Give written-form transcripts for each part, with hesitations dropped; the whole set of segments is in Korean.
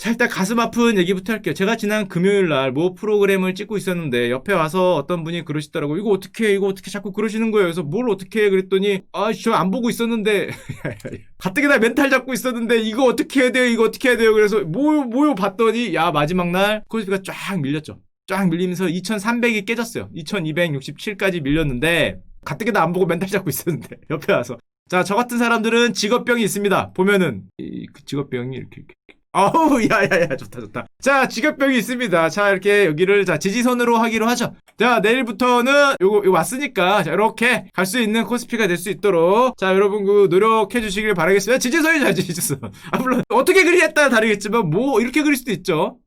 자, 일단 가슴 아픈 얘기부터 할게요. 제가 지난 금요일 날 모 프로그램을 찍고 있었는데 옆에 와서 어떤 분이 그러시더라고요. 이거 어떻게 해? 이거 어떻게 자꾸 그러시는 거예요? 그래서 뭘 어떻게 해? 그랬더니 저 안 보고 있었는데 가뜩이나 멘탈 잡고 있었는데 이거 어떻게 해야 돼요? 이거 어떻게 해야 돼요? 그래서 뭐요 봤더니 마지막 날 코스피가 쫙 밀렸죠. 쫙 밀리면서 2300이 깨졌어요. 2267까지 밀렸는데 가뜩이나 안 보고 멘탈 잡고 있었는데 옆에 와서 자, 저 같은 사람들은 직업병이 있습니다. 보면은 그 직업병이 이렇게 아우, 야야야, 좋다. 자, 직업병이 있습니다. 자, 이렇게 여기를 자 지지선으로 하기로 하죠. 자, 내일부터는 요거 왔으니까 자, 이렇게 갈 수 있는 코스피가 될 수 있도록 자, 여러분 노력해 주시길 바라겠습니다. 지지선이죠, 지지선. 물론 어떻게 그리에 따라 다르겠지만 뭐 이렇게 그릴 수도 있죠.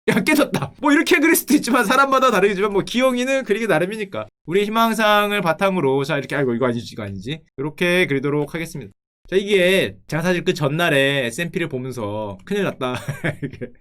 야, 깨졌다. 뭐 이렇게 그릴 수도 있지만 사람마다 다르겠지만 뭐 기영이는 그리기 나름이니까 우리 희망상을 바탕으로 자, 이렇게 이거 아니지. 이렇게 그리도록 하겠습니다. 자, 이게 제가 사실 그 전날에 S&P를 보면서 큰일 났다.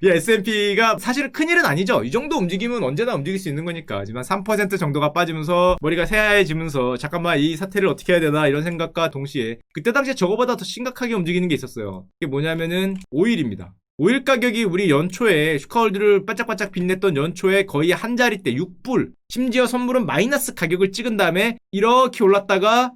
이 S&P가 사실은 큰일은 아니죠. 이 정도 움직임은 언제나 움직일 수 있는 거니까. 하지만 3% 정도가 빠지면서 머리가 새하얘지면서 잠깐만 이 사태를 어떻게 해야 되나 이런 생각과 동시에 그때 당시에 저거보다 더 심각하게 움직이는 게 있었어요. 이게 뭐냐면은 오일입니다. 오일 가격이 우리 연초에 슈카월드를 반짝반짝 빛냈던 연초에 거의 한 자리대 6불 심지어 선물은 마이너스 가격을 찍은 다음에 이렇게 올랐다가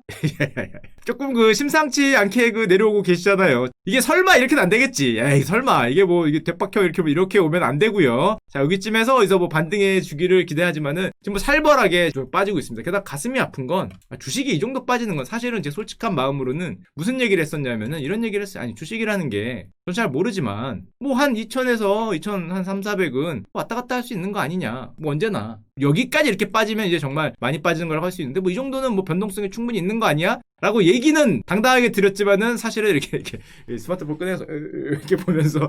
조금 심상치 않게 내려오고 계시잖아요. 이게 설마 이렇게는 안 되겠지. 에이, 설마 이게 이게 대박혀 이렇게 오면 안 되고요. 자, 여기쯤에서 반등해 주기를 기대하지만은 지금 살벌하게 좀 빠지고 있습니다. 게다가 가슴이 아픈 건 주식이 이 정도 빠지는 건 사실은 제 솔직한 마음으로는 무슨 얘기를 했었냐면은 이런 얘기를 했어요. 아니, 주식이라는 게 전 잘 모르지만 한 2000에서 2000 한 3,400은 왔다 갔다 할 수 있는 거 아니냐. 언제나 여기까지 이렇게 빠지면 이제 정말 많이 빠지는 걸 할 수 있는데 이 정도는 변동성이 충분히 있는 거 아니야? 라고 얘기는 당당하게 드렸지만은 사실은 이렇게 스마트폰 꺼내서 이렇게 보면서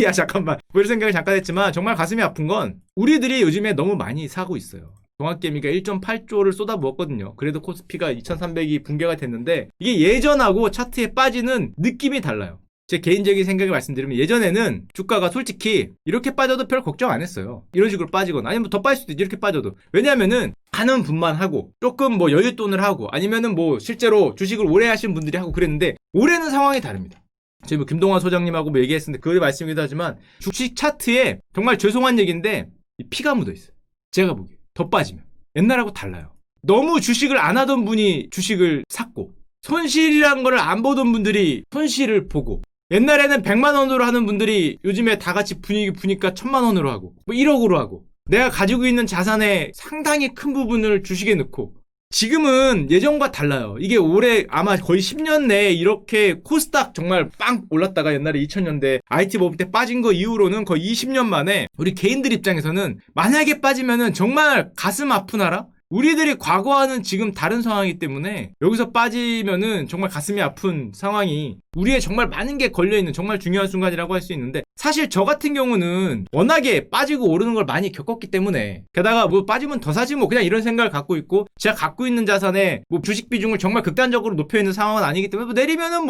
야, 잠깐만 이런 생각을 잠깐 했지만 정말 가슴이 아픈 건 우리들이 요즘에 너무 많이 사고 있어요. 종합개미가 1.8조를 쏟아부었거든요. 그래도 코스피가 2300이 붕괴가 됐는데 이게 예전하고 차트에 빠지는 느낌이 달라요. 제 개인적인 생각을 말씀드리면 예전에는 주가가 솔직히 이렇게 빠져도 별 걱정 안 했어요. 이런 식으로 빠지거나 아니면 더 빠질 수도 있지, 이렇게 빠져도. 왜냐면은 하는 분만 하고 조금 여윳돈을 하고 아니면은 실제로 주식을 오래 하신 분들이 하고 그랬는데 올해는 상황이 다릅니다. 저희 김동환 소장님하고 얘기했었는데 그 말씀이기도 하지만 주식 차트에 정말 죄송한 얘기인데 피가 묻어 있어요. 제가 보기에 더 빠지면 옛날하고 달라요. 너무 주식을 안 하던 분이 주식을 샀고 손실이란 거를 안 보던 분들이 손실을 보고 옛날에는 100만 원으로 하는 분들이 요즘에 다 같이 분위기 푸니까 1000만 원으로 하고 1억으로 하고 내가 가지고 있는 자산의 상당히 큰 부분을 주식에 넣고 지금은 예전과 달라요. 이게 올해 아마 거의 10년 내에 이렇게 코스닥 정말 빵 올랐다가 옛날에 2000년대 IT 버블 때 빠진 거 이후로는 거의 20년 만에 우리 개인들 입장에서는 만약에 빠지면은 정말 가슴 아픈 나라? 우리들이 과거와는 지금 다른 상황이기 때문에 여기서 빠지면은 정말 가슴이 아픈 상황이 우리의 정말 많은 게 걸려있는 정말 중요한 순간이라고 할 수 있는데 사실 저 같은 경우는 워낙에 빠지고 오르는 걸 많이 겪었기 때문에 게다가 빠지면 더 사지 그냥 이런 생각을 갖고 있고 제가 갖고 있는 자산에 주식 비중을 정말 극단적으로 높여있는 상황은 아니기 때문에 내리면은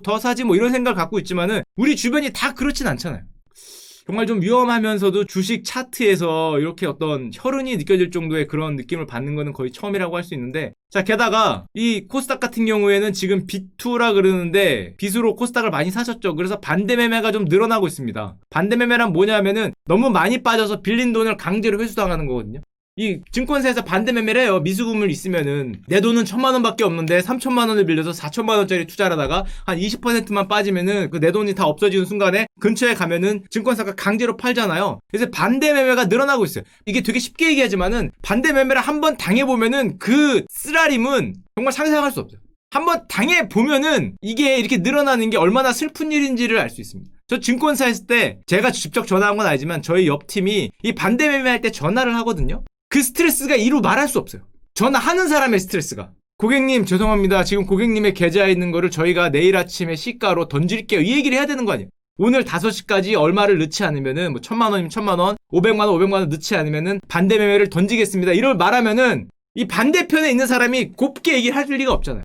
더 사지 이런 생각을 갖고 있지만은 우리 주변이 다 그렇진 않잖아요. 정말 좀 위험하면서도 주식 차트에서 이렇게 어떤 혈흔이 느껴질 정도의 그런 느낌을 받는 거는 거의 처음이라고 할 수 있는데 자, 게다가 이 코스닥 같은 경우에는 지금 빗투라 그러는데 빗으로 코스닥을 많이 사셨죠. 그래서 반대 매매가 좀 늘어나고 있습니다. 반대 매매란 뭐냐면은 너무 많이 빠져서 빌린 돈을 강제로 회수당하는 거거든요. 이 증권사에서 반대 매매를 해요. 미수금을 있으면은 내 돈은 1000만 원밖에 없는데 3000만 원을 빌려서 4000만 원짜리 투자를 하다가 한 20%만 빠지면은 내 돈이 다 없어지는 순간에 근처에 가면은 증권사가 강제로 팔잖아요. 그래서 반대 매매가 늘어나고 있어요. 이게 되게 쉽게 얘기하지만은 반대 매매를 한번 당해보면은 그 쓰라림은 정말 상상할 수 없어요. 한번 당해보면은 이게 이렇게 늘어나는 게 얼마나 슬픈 일인지를 알 수 있습니다. 저 증권사 했을 때 제가 직접 전화한 건 아니지만 저희 옆팀이 이 반대 매매할 때 전화를 하거든요. 그 스트레스가 이루 말할 수 없어요. 전화하는 사람의 스트레스가. 고객님 죄송합니다. 지금 고객님의 계좌에 있는 거를 저희가 내일 아침에 시가로 던질게요. 이 얘기를 해야 되는 거 아니에요. 오늘 5시까지 얼마를 넣지 않으면은 1000만 원이면 1000만 원, 500만 원, 500만 원 넣지 않으면은 반대 매매를 던지겠습니다. 이걸 말하면은 이 반대편에 있는 사람이 곱게 얘기를 할 리가 없잖아요.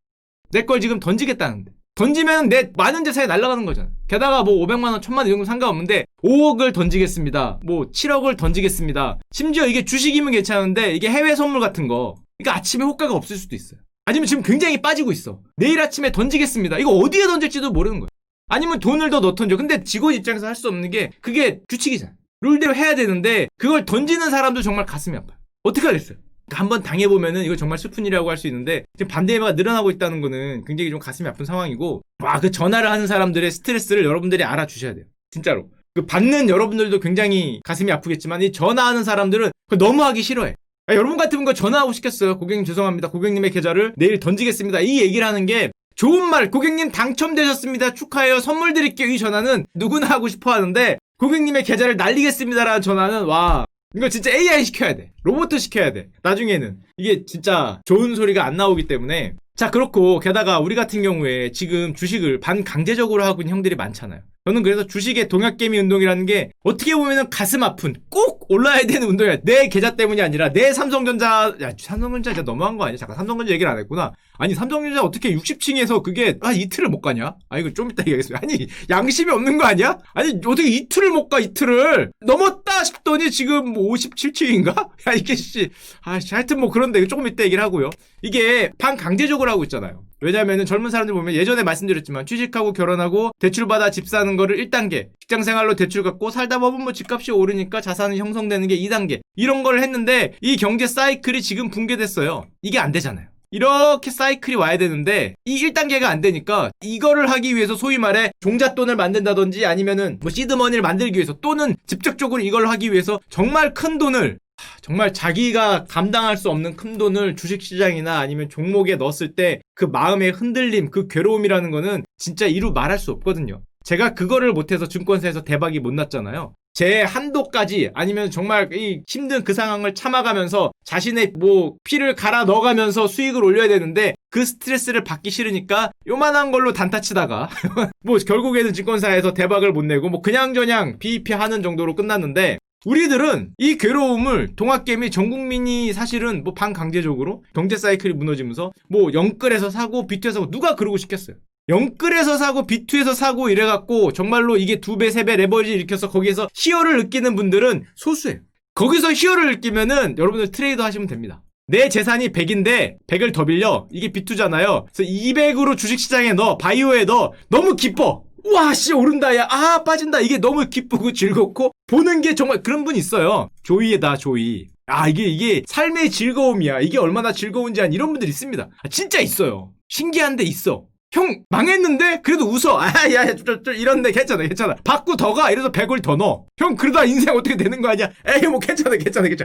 내 걸 지금 던지겠다는데. 던지면 내 많은 재산이 날아가는 거잖아. 게다가 500만 원, 1000만 원 이런 건 상관없는데 5억을 던지겠습니다. 7억을 던지겠습니다. 심지어 이게 주식이면 괜찮은데 이게 해외 선물 같은 거. 그러니까 아침에 호가가 없을 수도 있어요. 아니면 지금 굉장히 빠지고 있어. 내일 아침에 던지겠습니다. 이거 어디에 던질지도 모르는 거예요. 아니면 돈을 더 넣어 던져. 근데 직원 입장에서 할 수 없는 게 그게 규칙이잖아. 룰대로 해야 되는데 그걸 던지는 사람도 정말 가슴이 아파요. 어떻게 하겠어요? 한번 당해보면은 이거 정말 슬픈 일이라고 할 수 있는데 지금 반대가 늘어나고 있다는 거는 굉장히 좀 가슴이 아픈 상황이고 와, 그 전화를 하는 사람들의 스트레스를 여러분들이 알아주셔야 돼요. 진짜로. 그 받는 여러분들도 굉장히 가슴이 아프겠지만 이 전화하는 사람들은 너무 하기 싫어해. 여러분 같으면 거 전화하고 시켰어요. 고객님 죄송합니다. 고객님의 계좌를 내일 던지겠습니다. 이 얘기를 하는 게 좋은 말. 고객님 당첨되셨습니다. 축하해요. 선물 드릴게요. 이 전화는 누구나 하고 싶어 하는데 고객님의 계좌를 날리겠습니다라는 전화는 와, 이거 진짜 AI 시켜야 돼. 로봇 시켜야 돼. 나중에는 이게 진짜 좋은 소리가 안 나오기 때문에. 자, 그렇고 게다가 우리 같은 경우에 지금 주식을 반강제적으로 하고 있는 형들이 많잖아요. 저는 그래서 주식의 동학개미 운동이라는 게 어떻게 보면은 가슴 아픈 꼭 올라야 되는 운동이야. 내 계좌 때문이 아니라 내 삼성전자. 야, 삼성전자 진짜 너무한 거 아니야? 잠깐, 삼성전자 얘기를 안 했구나. 아니, 삼성전자 어떻게 60층에서 그게 이틀을 못 가냐? 이거 좀 이따 얘기하겠습니다. 아니, 양심이 없는 거 아니야? 아니, 어떻게 이틀을 못 가? 이틀을 넘었다 싶더니 지금 뭐 57층인가? 야, 이게 하여튼 뭐 그런데 조금 이따 얘기를 하고요. 이게 반강제적으로 하고 있잖아요. 왜냐면은 젊은 사람들 보면 예전에 말씀드렸지만 취직하고 결혼하고 대출받아 집 사는 거를 1단계, 직장생활로 대출 갖고 살다 보면 뭐 집값이 오르니까 자산이 형성되는 게 2단계, 이런 걸 했는데 이 경제 사이클이 지금 붕괴됐어요. 이게 안 되잖아요. 이렇게 사이클이 와야 되는데 이 1단계가 안 되니까 이거를 하기 위해서 소위 말해 종잣돈을 만든다든지 아니면은 뭐 시드머니를 만들기 위해서 또는 직접적으로 이걸 하기 위해서 정말 큰 돈을, 정말 자기가 감당할 수 없는 큰 돈을 주식시장이나 아니면 종목에 넣었을 때 그 마음의 흔들림, 그 괴로움이라는 거는 진짜 이루 말할 수 없거든요. 제가 그거를 못해서 증권사에서 대박이 못 났잖아요. 제 한도까지 아니면 정말 이 힘든 그 상황을 참아가면서 자신의 뭐 피를 갈아 넣어가면서 수익을 올려야 되는데 그 스트레스를 받기 싫으니까 요만한 걸로 단타 치다가 뭐 결국에는 증권사에서 대박을 못 내고 뭐 그냥저냥 BEP 하는 정도로 끝났는데, 우리들은 이 괴로움을 동학개미 전 국민이 사실은 뭐 반강제적으로 경제 사이클이 무너지면서 뭐 영끌에서 사고 비트에서 사고, 누가 그러고 싶겠어요? 영끌에서 사고 비투에서 사고 이래갖고 정말로 이게 2배 3배 레버리지 일으켜서 거기에서 희열을 느끼는 분들은 소수예요. 거기서 희열을 느끼면은 여러분들 트레이더 하시면 됩니다. 내 재산이 100인데 100을 더 빌려. 이게 비투잖아요. 그래서 200으로 주식시장에 넣어, 바이오에 넣어. 너무 기뻐. 와, 씨, 오른다, 야, 빠진다. 이게 너무 기쁘고 즐겁고 보는 게 정말 그런 분 있어요. 조이다, 조이. 이게 삶의 즐거움이야. 이게 얼마나 즐거운지 이런 분들 있습니다. 진짜 있어요. 신기한데 있어. 형 망했는데 그래도 웃어. 이런데 괜찮아. 받고 더 가. 이래서 100을 더 넣어. 형 그러다 인생 어떻게 되는 거 아니야? 에이 뭐 괜찮아.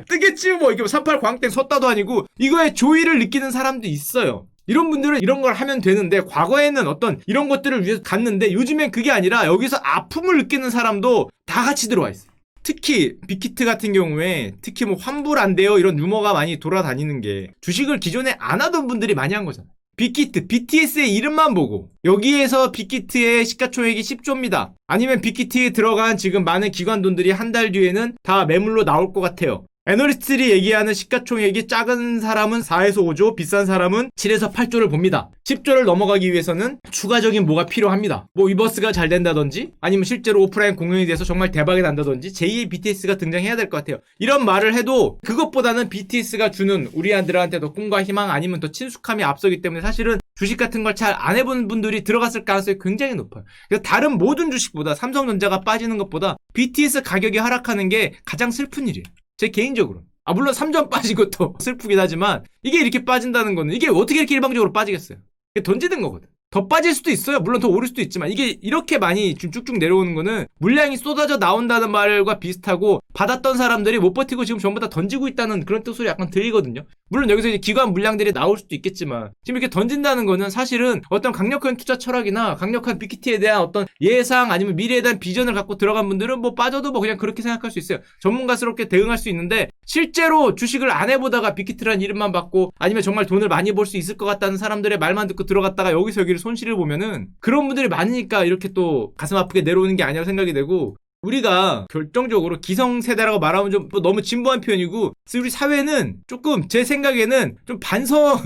뜨겠지 뭐. 이게 38 광땡 섰다도 아니고. 이거에 조의를 느끼는 사람도 있어요. 이런 분들은 이런 걸 하면 되는데, 과거에는 어떤 이런 것들을 위해서 갔는데 요즘엔 그게 아니라 여기서 아픔을 느끼는 사람도 다 같이 들어와 있어요. 특히 빅히트 같은 경우에 특히 뭐 환불 안 돼요 이런 루머가 많이 돌아다니는 게 주식을 기존에 안 하던 분들이 많이 한 거잖아요. 빅히트, BTS의 이름만 보고 여기에서 빅히트의 시가총액이 10조입니다. 아니면 빅히트에 들어간 지금 많은 기관 돈들이 한 달 뒤에는 다 매물로 나올 것 같아요. 애널리스트들이 얘기하는 시가총액이 작은 사람은 4에서 5조, 비싼 사람은 7에서 8조를 봅니다. 10조를 넘어가기 위해서는 추가적인 뭐가 필요합니다. 뭐 위버스가 잘 된다든지 아니면 실제로 오프라인 공연이 돼서 정말 대박이 난다든지 제2의 BTS가 등장해야 될 것 같아요. 이런 말을 해도 그것보다는 BTS가 주는 우리한테 더 꿈과 희망 아니면 더 친숙함이 앞서기 때문에 사실은 주식 같은 걸 잘 안 해본 분들이 들어갔을 가능성이 굉장히 높아요. 그래서 다른 모든 주식보다 삼성전자가 빠지는 것보다 BTS 가격이 하락하는 게 가장 슬픈 일이에요. 제 개인적으로. 물론 3점 빠진 것도 슬프긴 하지만 이게 이렇게 빠진다는 거는 이게 어떻게 이렇게 일방적으로 빠지겠어요? 이게 던지는 거거든. 더 빠질 수도 있어요. 물론 더 오를 수도 있지만 이게 이렇게 많이 쭉쭉 내려오는 거는 물량이 쏟아져 나온다는 말과 비슷하고 받았던 사람들이 못 버티고 지금 전부 다 던지고 있다는 그런 뜻으로 약간 들리거든요. 물론 여기서 이제 기관 물량들이 나올 수도 있겠지만 지금 이렇게 던진다는 거는 사실은 어떤 강력한 투자 철학이나 강력한 빅히트에 대한 어떤 예상 아니면 미래에 대한 비전을 갖고 들어간 분들은 뭐 빠져도 뭐 그냥 그렇게 생각할 수 있어요. 전문가스럽게 대응할 수 있는데 실제로 주식을 안 해보다가 빅히트라는 이름만 받고 아니면 정말 돈을 많이 벌 수 있을 것 같다는 사람들의 말만 듣고 들어갔다가 여기서 여기를 손실을 보면은 그런 분들이 많으니까 이렇게 또 가슴 아프게 내려오는 게 아니라고 생각이 되고, 우리가 결정적으로 기성세대라고 말하면 좀 너무 진부한 표현이고 우리 사회는 조금 제 생각에는 좀 반성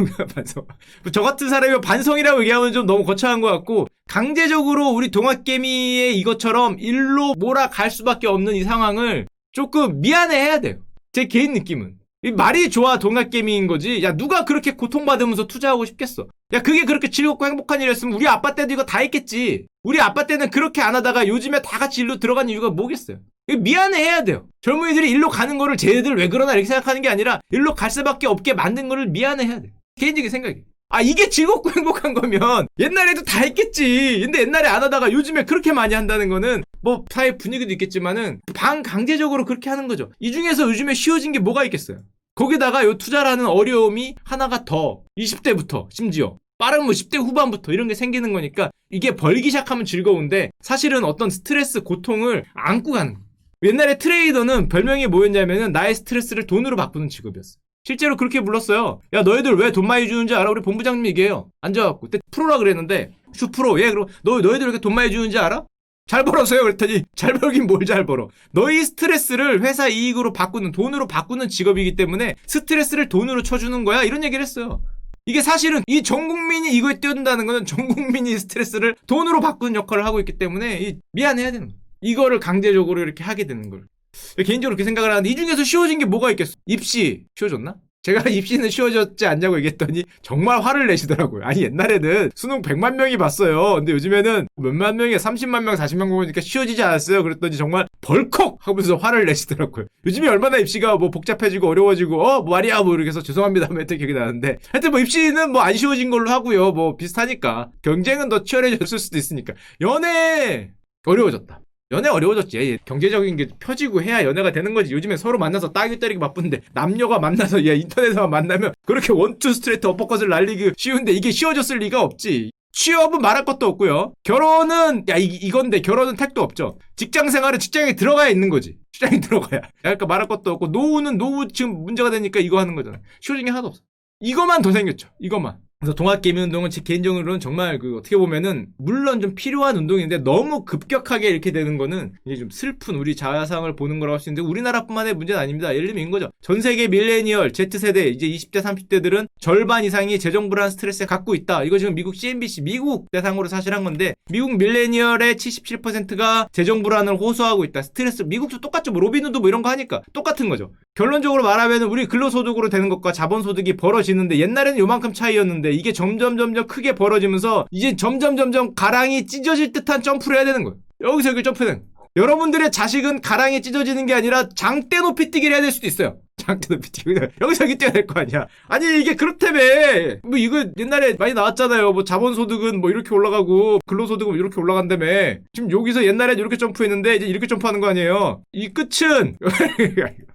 저 같은 사람이 반성이라고 얘기하면 좀 너무 거창한 것 같고, 강제적으로 우리 동학개미의 이것처럼 일로 몰아갈 수밖에 없는 이 상황을 조금 미안해해야 돼요. 제 개인 느낌은. 이 말이 좋아 동학개미인 거지. 야, 누가 그렇게 고통받으면서 투자하고 싶겠어. 야, 그게 그렇게 즐겁고 행복한 일이었으면 우리 아빠 때도 이거 다 했겠지. 우리 아빠 때는 그렇게 안 하다가 요즘에 다 같이 일로 들어간 이유가 뭐겠어요? 미안해 해야 돼요. 젊은이들이 일로 가는 거를 쟤들 왜 그러나 이렇게 생각하는 게 아니라 일로 갈 수밖에 없게 만든 거를 미안해 해야 돼. 개인적인 생각이. 아, 이게 즐겁고 행복한 거면 옛날에도 다 했겠지. 근데 옛날에 안 하다가 요즘에 그렇게 많이 한다는 거는 뭐 사회 분위기도 있겠지만은 반강제적으로 그렇게 하는 거죠. 이 중에서 요즘에 쉬워진 게 뭐가 있겠어요? 거기다가 요 투자라는 어려움이 하나가 더 20대부터 심지어 빠르면 뭐 10대 후반부터 이런 게 생기는 거니까 이게 벌기 시작하면 즐거운데 사실은 어떤 스트레스, 고통을 안고 가는 거예요. 옛날에 트레이더는 별명이 뭐였냐면은 나의 스트레스를 돈으로 바꾸는 직업이었어. 실제로 그렇게 불렀어요. 야, 너희들 왜 돈 많이 주는지 알아? 우리 본부장님이 얘기해요. 앉아갖고. 그때 프로라 그랬는데 슈프로. 예, 그럼 너희들 왜 이렇게 돈 많이 주는지 알아? 잘 벌었어요. 그랬더니 잘 벌긴 뭘 잘 벌어. 너희 스트레스를 회사 이익으로 바꾸는, 돈으로 바꾸는 직업이기 때문에 스트레스를 돈으로 쳐주는 거야. 이런 얘기를 했어요. 이게 사실은 이 전 국민이 이거에 뛰어든다는 거는 전 국민이 스트레스를 돈으로 바꾸는 역할을 하고 있기 때문에 미안해야 되는 거야. 이거를 강제적으로 이렇게 하게 되는 걸. 개인적으로 그렇게 생각을 하는데 이 중에서 쉬워진 게 뭐가 있겠어? 입시 쉬워졌나? 제가 입시는 쉬워졌지 않냐고 얘기했더니 정말 화를 내시더라고요. 아니, 옛날에는 수능 100만 명이 봤어요. 근데 요즘에는 몇만 명이 30만 명, 40만 명 보니까 쉬워지지 않았어요. 그랬더니 정말 벌컥 하면서 화를 내시더라고요. 요즘에 얼마나 입시가 뭐 복잡해지고 어려워지고 뭐 말이야 뭐 이렇게 해서 죄송합니다 하면 기억이 나는데 하여튼 뭐 입시는 뭐 안 쉬워진 걸로 하고요. 뭐 비슷하니까 경쟁은 더 치열해졌을 수도 있으니까 연애 어려워졌다. 연애 어려워졌지. 경제적인 게 펴지고 해야 연애가 되는 거지. 요즘에 서로 만나서 따기 때리기 바쁜데 남녀가 만나서 인터넷에서 만나면 그렇게 원투 스트레이트 어퍼컷을 날리기 쉬운데 이게 쉬워졌을 리가 없지. 취업은 말할 것도 없고요. 결혼은 이건데 결혼은 택도 없죠. 직장 생활은 직장에 들어가야 있는 거지. 직장에 들어가야. 그러니까 말할 것도 없고 노후는 노후 지금 문제가 되니까 이거 하는 거잖아. 쉬워진 게 하나도 없어. 이것만 더 생겼죠. 이것만. 그래서 동학개미운동은 제 개인적으로는 정말 어떻게 보면은 물론 좀 필요한 운동인데 너무 급격하게 이렇게 되는 거는 이제 좀 슬픈 우리 자아상을 보는 거라고 할 수 있는데 우리나라뿐만의 문제는 아닙니다. 예를 들면 이런 거죠. 전 세계 밀레니얼 Z세대 이제 20대 30대들은 절반 이상이 재정불안 스트레스에 갖고 있다. 이거 지금 미국 CNBC 미국 대상으로 사실 한 건데 미국 밀레니얼의 77%가 재정불안을 호소하고 있다. 스트레스 미국도 똑같죠. 뭐 로빈후드 뭐 이런 거 하니까 똑같은 거죠. 결론적으로 말하면 우리 근로소득으로 되는 것과 자본소득이 벌어지는데 옛날에는 요만큼 차이였는데 이게 점점 크게 벌어지면서 이제 점점 가랑이 찢어질 듯한 점프를 해야 되는 거예요. 여기서 여기 점프는. 여러분들의 자식은 가랑이 찢어지는 게 아니라 장대 높이 뛰기를 해야 될 수도 있어요. 장대 높이 뛰기. 여기서 여기 뛰어야 될 거 아니야. 아니 이게 그렇다며. 뭐 이거 옛날에 많이 나왔잖아요. 뭐 자본소득은 뭐 이렇게 올라가고 근로소득은 이렇게 올라간다며. 지금 여기서 옛날에 이렇게 점프했는데 이제 이렇게 점프하는 거 아니에요. 이 끝은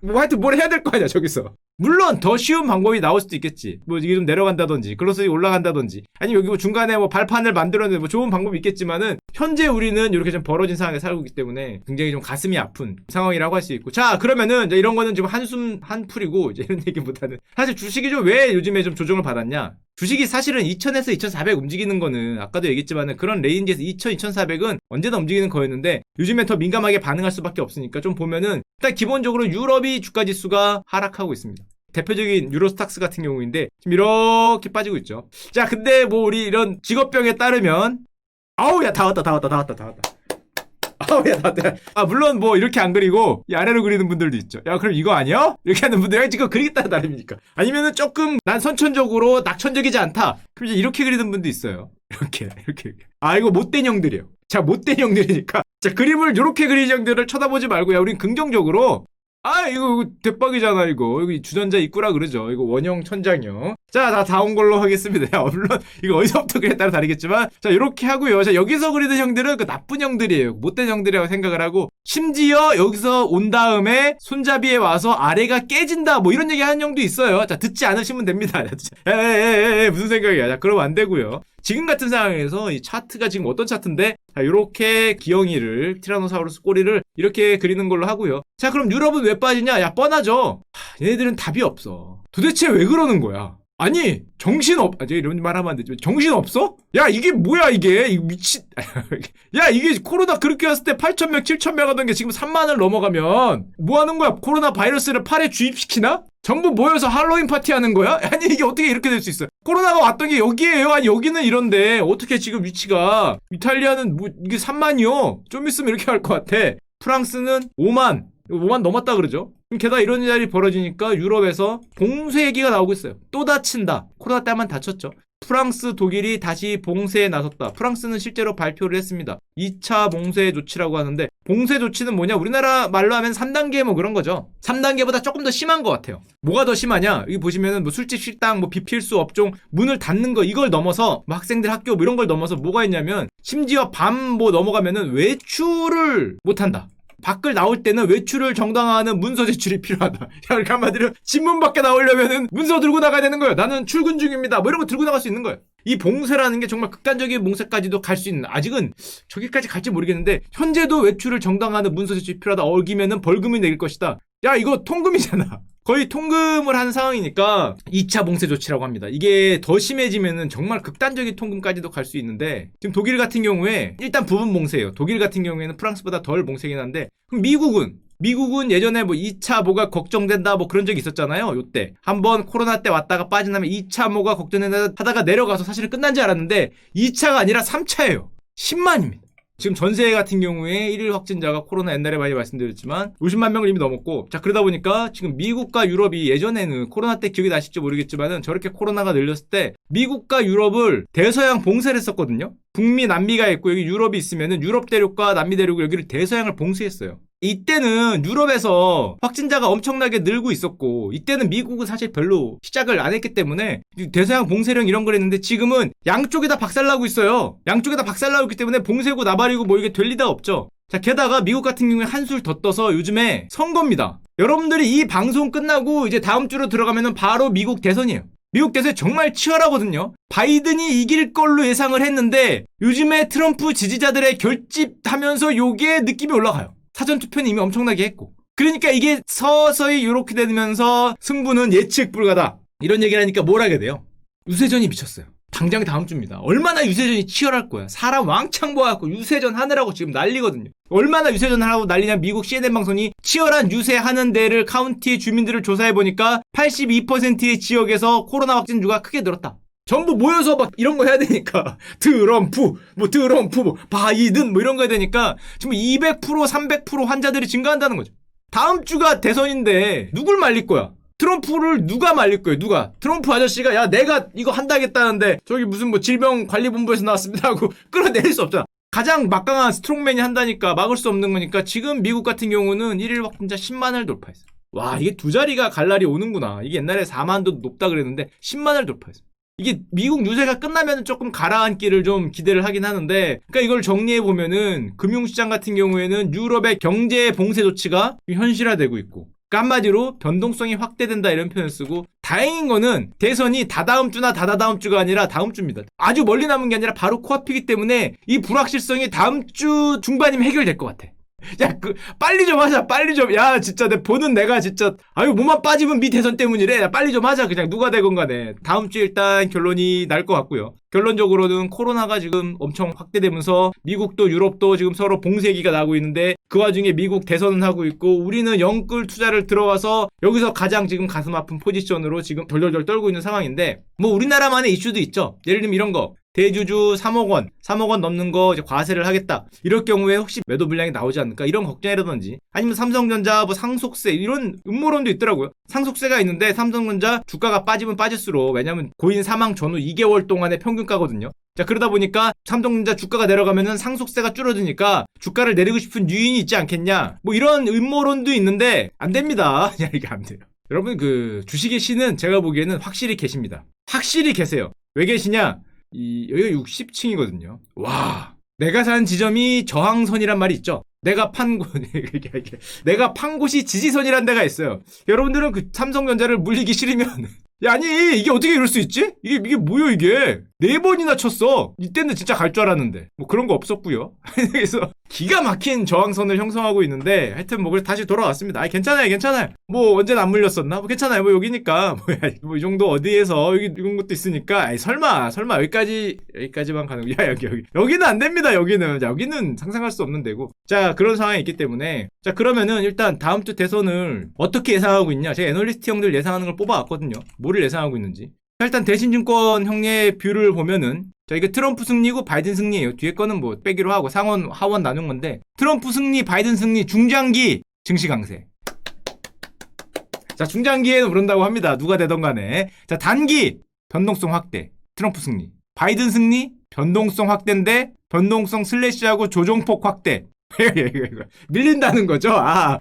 뭐 하여튼 뭘 해야 될 거 아니야 저기서. 물론 더 쉬운 방법이 나올 수도 있겠지. 뭐 이게 좀 내려간다든지 근로소득이 올라간다든지 아니면 여기 뭐 중간에 뭐 발판을 만들어내는 뭐 좋은 방법이 있겠지만은 현재 우리는 이렇게 좀 벌어진 상황에 살고 있기 때문에 굉장히 좀 가슴이 아픈 상황이라고 할 수 있고 자 그러면은 이제 이런 거는 지금 한숨 한풀이고 이제 이런 얘기보다는 사실 주식이 좀 왜 요즘에 좀 조정을 받았냐 주식이 사실은 2000에서 2400 움직이는 거는 아까도 얘기했지만은 그런 레인지에서 2000, 2400은 언제나 움직이는 거였는데 요즘엔 더 민감하게 반응할 수밖에 없으니까 좀 보면은 일단 기본적으로 유럽이 주가지수가 하락하고 있습니다. 대표적인 유로스탁스 같은 경우인데 지금 이렇게 빠지고 있죠. 자 근데 뭐 우리 이런 직업병에 따르면 아우 야 다 왔다 아우 야 다 왔다. 아 물론 뭐 이렇게 안 그리고 이 아래로 그리는 분들도 있죠. 야 그럼 이거 아니야? 이렇게 하는 분들 지금 그리겠다는 나름이니까. 아니면은 조금 난 선천적으로 낙천적이지 않다. 그럼 이제 이렇게 그리는 분도 있어요. 이렇게. 아 이거 못된 형들이에요. 자 못된 형들이니까 자 그림을 이렇게 그리는 형들을 쳐다보지 말고 야 우린 긍정적으로 아 이거 대박이잖아 이거 여기 주전자 입구라 그러죠. 이거 원형 천장형. 자 다 온 걸로 하겠습니다. 야, 물론 이거 어디서부터 그에 따라 다르겠지만 자 이렇게 하고요. 자 여기서 그리는 형들은 그 나쁜 형들이에요. 못된 형들이라고 생각을 하고 심지어 여기서 온 다음에 손잡이에 와서 아래가 깨진다 뭐 이런 얘기 하는 형도 있어요. 자 듣지 않으시면 됩니다. 에에에에 무슨 생각이야. 자 그러면 안 되고요. 지금 같은 상황에서 이 차트가 지금 어떤 차트인데 자 요렇게 기형이를 티라노사우루스 꼬리를 이렇게 그리는 걸로 하고요. 자 그럼 유럽은 왜 빠지냐? 야 뻔하죠. 얘네들은 답이 없어. 도대체 왜 그러는 거야? 아니 이런 말 하면 안 되지. 정신없어? 야 이게 뭐야 이게 미친 야 이게 코로나 그렇게 왔을 때 8,000명 7,000명 하던 게 지금 3만을 넘어가면 뭐 하는 거야? 코로나 바이러스를 팔에 주입시키나? 전부 모여서 할로윈 파티 하는 거야? 아니 이게 어떻게 이렇게 될 수 있어요? 코로나가 왔던 게 여기에요. 아니 여기는 이런데 어떻게 지금 위치가 이탈리아는 뭐 이게 3만이요? 좀 있으면 이렇게 할 것 같아. 프랑스는 5만 넘었다 그러죠. 게다가 이런 일이 벌어지니까 유럽에서 봉쇄 얘기가 나오고 있어요. 또 다친다. 코로나 때 한 번 다쳤죠. 프랑스, 독일이 다시 봉쇄에 나섰다. 프랑스는 실제로 발표를 했습니다. 2차 봉쇄 조치라고 하는데 봉쇄 조치는 뭐냐? 우리나라 말로 하면 3단계 뭐 그런 거죠. 3단계보다 조금 더 심한 것 같아요. 뭐가 더 심하냐? 여기 보시면은 뭐 술집, 식당, 뭐 비필수 업종 문을 닫는 거 이걸 넘어서 뭐 학생들 학교 뭐 이런 걸 넘어서 뭐가 있냐면 심지어 밤 뭐 넘어가면은 외출을 못 한다. 밖을 나올 때는 외출을 정당화하는 문서 제출이 필요하다. 그러니까 한마디로 집문 밖에 나오려면은 문서 들고 나가야 되는 거예요. 나는 출근 중입니다. 뭐 이런 거 들고 나갈 수 있는 거예요. 이 봉쇄라는 게 정말 극단적인 봉쇄까지도 갈 수 있는, 아직은 저기까지 갈지 모르겠는데 현재도 외출을 정당화하는 문서 제출이 필요하다. 어기면은 벌금이 내릴 것이다. 야, 이거 통금이잖아. 거의 통금을 하는 상황이니까 2차 봉쇄 조치라고 합니다. 이게 더 심해지면은 정말 극단적인 통금까지도 갈 수 있는데 지금 독일 같은 경우에 일단 부분 봉쇄예요. 독일 같은 경우에는 프랑스보다 덜 봉쇄긴 한데 그럼 미국은 예전에 뭐 2차 뭐가 걱정된다 뭐 그런 적이 있었잖아요. 요때 한번 코로나 때 왔다가 빠진 다음에 2차 뭐가 걱정된다 하다가 내려가서 사실은 끝난 줄 알았는데 2차가 아니라 3차예요. 10만입니다. 지금 전 세계 같은 경우에 1일 확진자가 코로나 옛날에 많이 말씀드렸지만 50만 명을 이미 넘었고, 자 그러다 보니까 지금 미국과 유럽이 예전에는 코로나 때 기억이 나실지 모르겠지만은 저렇게 코로나가 늘렸을 때 미국과 유럽을 대서양 봉쇄를 했었거든요. 북미 남미가 있고 여기 유럽이 있으면은 유럽 대륙과 남미 대륙을 여기를 대서양을 봉쇄했어요. 이때는 유럽에서 확진자가 엄청나게 늘고 있었고 이때는 미국은 사실 별로 시작을 안 했기 때문에 대서양 봉쇄령 이런 걸 했는데 지금은 양쪽에 다 박살나고 있어요. 양쪽에 다 박살나고 있기 때문에 봉쇄고 나발이고 뭐 이게 될 리가 없죠. 자, 게다가 미국 같은 경우에 한술 더 떠서 요즘에 선거입니다. 여러분들이 이 방송 끝나고 이제 다음 주로 들어가면은 바로 미국 대선이에요. 미국 대선이 정말 치열하거든요. 바이든이 이길 걸로 예상을 했는데 요즘에 트럼프 지지자들의 결집하면서 요게 느낌이 올라가요. 사전투표는 이미 엄청나게 했고. 그러니까 이게 서서히 이렇게 되면서 승부는 예측 불가다. 이런 얘기를 하니까 뭘 하게 돼요? 유세전이 미쳤어요. 당장 다음 주입니다. 얼마나 유세전이 치열할 거야. 사람 왕창 모아갖고 유세전 하느라고 지금 난리거든요. 얼마나 유세전 하라고 난리냐. 미국 CNN 방송이 치열한 유세하는 데를 카운티의 주민들을 조사해보니까 82%의 지역에서 코로나 확진주가 크게 늘었다. 전부 모여서 막 이런 거 해야 되니까 트럼프 뭐 바이든 뭐 이런 거 해야 되니까 지금 200% 300% 환자들이 증가한다는 거죠. 다음 주가 대선인데 누굴 말릴 거야? 트럼프를 누가 말릴 거예요? 누가? 트럼프 아저씨가 야 내가 이거 한다겠다는데 저기 무슨 뭐 질병관리본부에서 나왔습니다 하고 끌어내릴 수 없잖아. 가장 막강한 스트롱맨이 한다니까 막을 수 없는 거니까 지금 미국 같은 경우는 1일 확진자 10만을 돌파했어요. 와, 이게 두 자리가 갈 날이 오는구나. 이게 옛날에 4만도 높다 그랬는데 10만을 돌파했어요. 이게 미국 유세가 끝나면 조금 가라앉기를 좀 기대를 하긴 하는데, 그러니까 이걸 정리해보면은 금융시장 같은 경우에는 유럽의 경제 봉쇄 조치가 현실화되고 있고, 그러니까 한마디로 변동성이 확대된다 이런 표현을 쓰고, 다행인 거는 대선이 다다음 주나 다다다음 주가 아니라 다음 주입니다. 아주 멀리 남은 게 아니라 바로 코앞이기 때문에 이 불확실성이 다음 주 중반이면 해결될 것 같아. 야, 빨리 좀 하자, 빨리 좀. 야, 진짜, 보는 내가 진짜, 아유, 뭐만 빠지면 미 대선 때문이래. 야, 빨리 좀 하자. 그냥 누가 되건 간에. 다음 주에 일단 결론이 날 것 같고요. 결론적으로는 코로나가 지금 엄청 확대되면서 미국도 유럽도 지금 서로 봉쇄기가 나고 있는데 그 와중에 미국 대선은 하고 있고 우리는 영끌 투자를 들어와서 여기서 가장 지금 가슴 아픈 포지션으로 지금 덜덜덜 떨고 있는 상황인데 뭐 우리나라만의 이슈도 있죠. 예를 들면 이런 거. 대주주 3억 원 넘는 거 이제 과세를 하겠다. 이럴 경우에 혹시 매도 물량이 나오지 않을까? 이런 걱정이라든지 아니면 삼성전자 뭐 상속세 이런 음모론도 있더라고요. 상속세가 있는데 삼성전자 주가가 빠지면 빠질수록 왜냐면 고인 사망 전후 2개월 동안의 평균가거든요. 자, 그러다 보니까 삼성전자 주가가 내려가면은 상속세가 줄어드니까 주가를 내리고 싶은 유인이 있지 않겠냐? 뭐 이런 음모론도 있는데 안 됩니다. 그냥 이게 안 돼요. 여러분 그 주식의 신은 제가 보기에는 확실히 계십니다. 확실히 계세요. 왜 계시냐? 여기가 60층이거든요. 와, 내가 산 지점이 저항선이란 말이 있죠. 내가 판 곳이 지지선이란 데가 있어요. 여러분들은 그 삼성전자를 물리기 싫으면 야, 아니 이게 어떻게 이럴 수 있지? 이게 뭐야 이게? 4번이나 쳤어. 이때는 진짜 갈 줄 알았는데 뭐 그런 거 없었고요. 그래서 기가 막힌 저항선을 형성하고 있는데 하여튼 뭐 그래 다시 돌아왔습니다. 괜찮아요. 뭐 언제나 안 물렸었나? 뭐 괜찮아요. 뭐 여기니까 뭐 이 정도 어디에서 여기 이런 것도 있으니까 설마 여기까지만 가는 거. 야, 여기는 안 됩니다. 여기는 상상할 수 없는 데고. 자, 그런 상황이 있기 때문에 자, 그러면은 일단 다음 주 대선을 어떻게 예상하고 있냐? 제가 애널리스트 형들 예상하는 걸 뽑아왔거든요. 뭐를 예상하고 있는지. 자, 일단 대신증권 형의 뷰를 보면은 자, 이게 트럼프 승리고 바이든 승리예요. 뒤에 거는 뭐 빼기로 하고 상원 하원 나눈 건데 트럼프 승리, 바이든 승리, 중장기 증시 강세. 자, 중장기에는 오른다고 합니다. 누가 되던 간에. 자, 단기 변동성 확대. 트럼프 승리. 바이든 승리? 변동성 확대인데 변동성 슬래시하고 조정폭 확대. 밀린다는 거죠.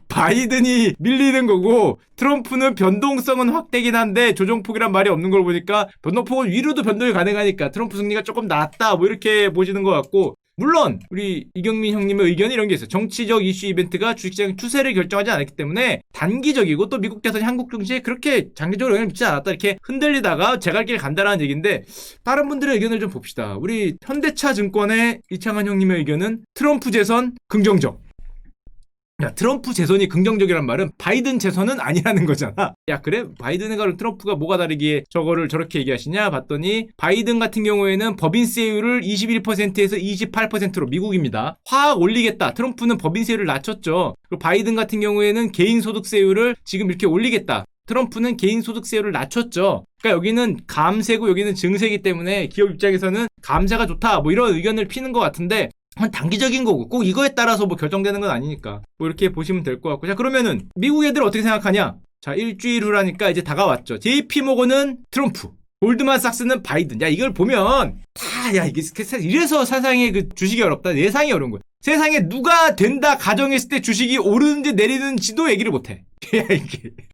바이든이 밀리는 거고 트럼프는 변동성은 확대긴 한데 조정폭이란 말이 없는 걸 보니까 변동폭은 위로도 변동이 가능하니까 트럼프 승리가 조금 낫다 뭐 이렇게 보시는 것 같고, 물론 우리 이경민 형님의 의견이 이런 게 있어요. 정치적 이슈 이벤트가 주식시장 추세를 결정하지 않았기 때문에 단기적이고 또 미국 대선이 한국 증시에 그렇게 장기적으로 영향을 미치지 않았다 이렇게 흔들리다가 제 갈 길 간다라는 얘기인데, 다른 분들의 의견을 좀 봅시다. 우리 현대차 증권의 이창환 형님의 의견은 트럼프 재선 긍정적. 야, 트럼프 재선이 긍정적이란 말은 바이든 재선은 아니라는 거잖아. 야, 그래? 바이든과 트럼프가 뭐가 다르기에 저거를 저렇게 얘기하시냐 봤더니, 바이든 같은 경우에는 법인세율을 21%에서 28%로, 미국입니다, 확 올리겠다. 트럼프는 법인세율을 낮췄죠. 그리고 바이든 같은 경우에는 개인소득세율을 지금 이렇게 올리겠다. 트럼프는 개인소득세율을 낮췄죠. 그러니까 여기는 감세고 여기는 증세이기 때문에 기업 입장에서는 감세가 좋다 뭐 이런 의견을 피는 것 같은데, 단기적인 거고 꼭 이거에 따라서 뭐 결정되는 건 아니니까 뭐 이렇게 보시면 될 것 같고. 자, 그러면은 미국 애들 어떻게 생각하냐? 자, 일주일 후라니까 이제 다가왔죠. JP모건은 트럼프, 골드만삭스는 바이든. 야, 이걸 보면 이게 이래서 세상에 그 주식이 어렵다, 예상이 어려운 거야. 세상에 누가 된다 가정했을 때 주식이 오르는지 내리는지도 얘기를 못해.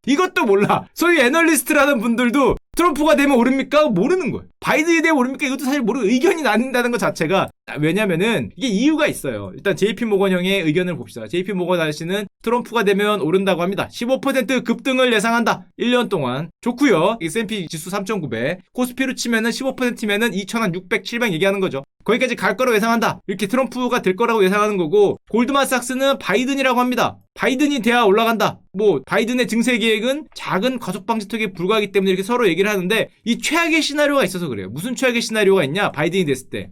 이것도 몰라. 소위 애널리스트라는 분들도 트럼프가 되면 오릅니까? 모르는 거예요. 바이든이 되면 오릅니까? 이것도 사실 모르고 의견이 나뉜다는 것 자체가. 왜냐면은 이게 이유가 있어요. 일단 JP모건 형의 의견을 봅시다. JP모건 아저씨는 트럼프가 되면 오른다고 합니다. 15% 급등을 예상한다. 1년 동안. 좋고요. S&P 지수 3,900. 코스피로 치면은 15%면은 2,600, 700 얘기하는 거죠. 거기까지 갈 거라고 예상한다. 이렇게 트럼프가 될 거라고 예상하는 거고, 골드만삭스는 바이든이라고 합니다. 바이든이 돼야 올라간다. 뭐 바이든의 증세 계획은 작은 가속 방지 턱에 불과하기 때문에 이렇게 서로 얘기를 하는데, 이 최악의 시나리오가 있어서 그래요. 무슨 최악의 시나리오가 있냐? 바이든이 됐을 때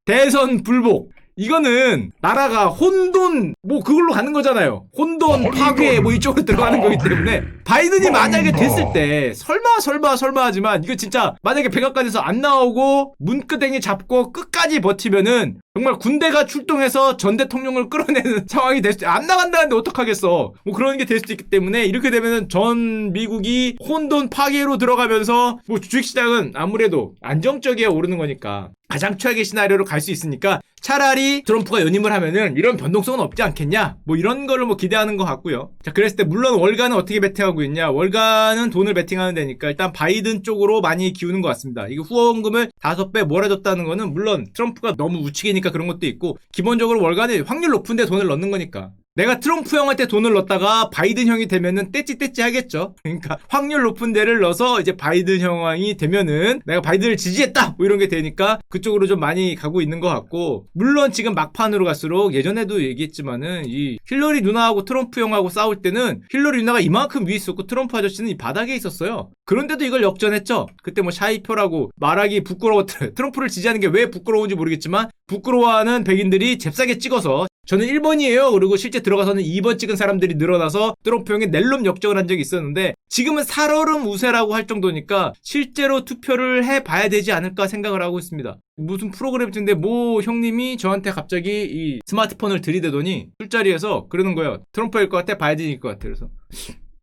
대선 불복. 이거는 나라가 혼돈 뭐 그걸로 가는 거잖아요. 혼돈 파괴 뭐 이쪽으로 들어가는 거기 때문에, 바이든이 만약에 됐을 때 설마 하지만 이거 진짜 만약에 백악관에서 안 나오고 문끄댕이 잡고 끝까지 버티면은 정말 군대가 출동해서 전 대통령을 끌어내는 상황이 될 수, 안 나간다는데 어떡하겠어. 뭐 그런 게 될 수도 있기 때문에, 이렇게 되면은 전 미국이 혼돈 파괴로 들어가면서 뭐 주식시장은 아무래도 안정적이야 오르는 거니까 가장 최악의 시나리오로 갈 수 있으니까, 차라리 트럼프가 연임을 하면은 이런 변동성은 없지 않겠냐 뭐 이런 거를 뭐 기대하는 것 같고요. 자, 그랬을 때 물론 월가는 어떻게 베팅하고 있냐? 월가는 돈을 베팅하는 데니까 일단 바이든 쪽으로 많이 기우는 것 같습니다. 이거 후원금을 5배 몰아줬다는 거는 물론 트럼프가 너무 우측이니까 그런 것도 있고, 기본적으로 월가는 확률 높은데 돈을 넣는 거니까. 내가 트럼프 형한테 돈을 넣었다가 바이든 형이 되면은 떼찌떼찌 하겠죠. 그러니까 확률 높은 데를 넣어서 이제 바이든 형이 되면은 내가 바이든을 지지했다 뭐 이런 게 되니까 그쪽으로 좀 많이 가고 있는 것 같고, 물론 지금 막판으로 갈수록 예전에도 얘기했지만은 이 힐러리 누나하고 트럼프 형하고 싸울 때는 힐러리 누나가 이만큼 위에 있었고 트럼프 아저씨는 이 바닥에 있었어요. 그런데도 이걸 역전했죠. 그때 뭐 샤이표라고 말하기 부끄러워. 트럼프를 지지하는 게 왜 부끄러운지 모르겠지만 부끄러워하는 백인들이 잽싸게 찍어서 저는 1번이에요. 그리고 실제 들어가서는 2번 찍은 사람들이 늘어나서 트럼프 형이 낼름 역적을 한 적이 있었는데, 지금은 살얼음 우세라고 할 정도니까 실제로 투표를 해봐야 되지 않을까 생각을 하고 있습니다. 무슨 프로그램 중인데 모 형님이 저한테 갑자기 이 스마트폰을 들이대더니 술자리에서 그러는 거예요. 트럼프일 것 같아? 바이든일 것 같아? 그래서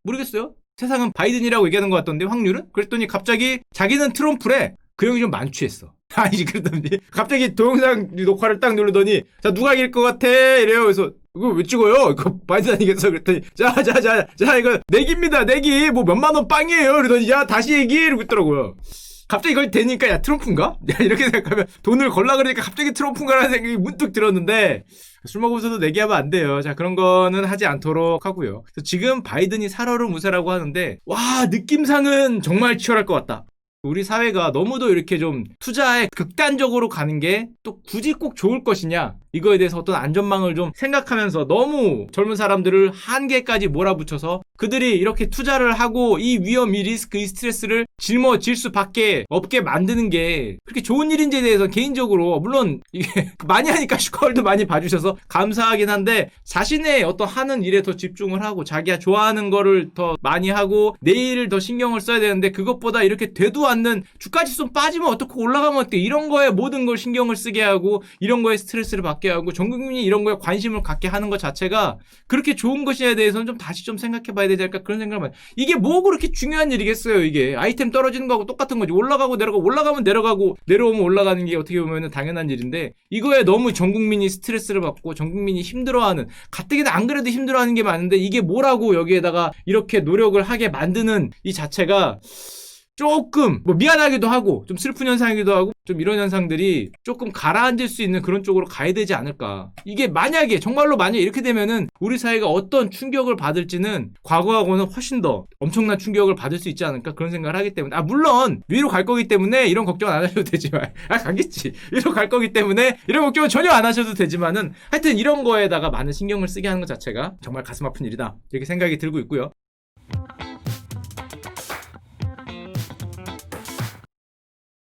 모르겠어요. 세상은 바이든이라고 얘기하는 것 같던데 확률은? 그랬더니 갑자기 자기는 트럼프래. 그 형이 좀 만취했어. 아니, 그러더니 갑자기 동영상 녹화를 딱 누르더니, 자, 누가 이길 것 같아? 이래요. 그래서 이거 왜 찍어요? 이거 바이든 아니겠어? 그랬더니 자, 이거 내기입니다. 내기 뭐 몇만 원 빵이에요. 그러더니 야, 다시 얘기 이러고 있더라고요. 갑자기 이걸 되니까 야, 트럼프인가? 야, 이렇게 생각하면 돈을 걸라 그러니까 갑자기 트럼프인가라는 생각이 문득 들었는데, 술 먹으면서도 내기하면 안 돼요. 자, 그런 거는 하지 않도록 하고요. 그래서 지금 바이든이 살얼음 우세라고 하는데, 와, 느낌상은 정말 치열할 것 같다. 우리 사회가 너무도 이렇게 좀 투자에 극단적으로 가는 게 또 굳이 꼭 좋을 것이냐, 이거에 대해서 어떤 안전망을 좀 생각하면서 너무 젊은 사람들을 한계까지 몰아붙여서 그들이 이렇게 투자를 하고 이 위험, 이 리스크, 이 스트레스를 짊어질 수밖에 없게 만드는 게 그렇게 좋은 일인지에 대해서 개인적으로, 물론 이게 많이 하니까 슈카월도 많이 봐주셔서 감사하긴 한데, 자신의 어떤 하는 일에 더 집중을 하고 자기가 좋아하는 거를 더 많이 하고 내 일을 더 신경을 써야 되는데, 그것보다 이렇게 되도 않는 주가지수 빠지면 어떻고 올라가면 어때 이런 거에 모든 걸 신경을 쓰게 하고 이런 거에 스트레스를 받게 하고 전 국민이 이런 거에 관심을 갖게 하는 것 자체가 그렇게 좋은 것이냐에 대해서는 좀 다시 좀 생각해 봐야 되지 않을까 그런 생각을 많이. 이게 뭐 그렇게 중요한 일이겠어요. 이게 아이템 떨어지는 거하고 똑같은 거지. 올라가고 내려가고 올라가면 내려가고 내려오면 올라가는 게 어떻게 보면 당연한 일인데 이거에 너무 전 국민이 스트레스를 받고 전 국민이 힘들어하는 가뜩이나 안 그래도 힘들어하는 게 많은데 이게 뭐라고 여기에다가 이렇게 노력을 하게 만드는 이 자체가 조금 뭐 미안하기도 하고 좀 슬픈 현상이기도 하고 좀 이런 현상들이 조금 가라앉을 수 있는 그런 쪽으로 가야 되지 않을까. 이게 만약에 정말로 만약에 이렇게 되면은 우리 사회가 어떤 충격을 받을지는 과거하고는 훨씬 더 엄청난 충격을 받을 수 있지 않을까 그런 생각을 하기 때문에 물론 위로 갈 거기 때문에 이런 걱정 안 하셔도 되지만 가겠지. 위로 갈 거기 때문에 이런 걱정은 전혀 안 하셔도 되지만은 하여튼 이런 거에다가 많은 신경을 쓰게 하는 것 자체가 정말 가슴 아픈 일이다 이렇게 생각이 들고 있고요.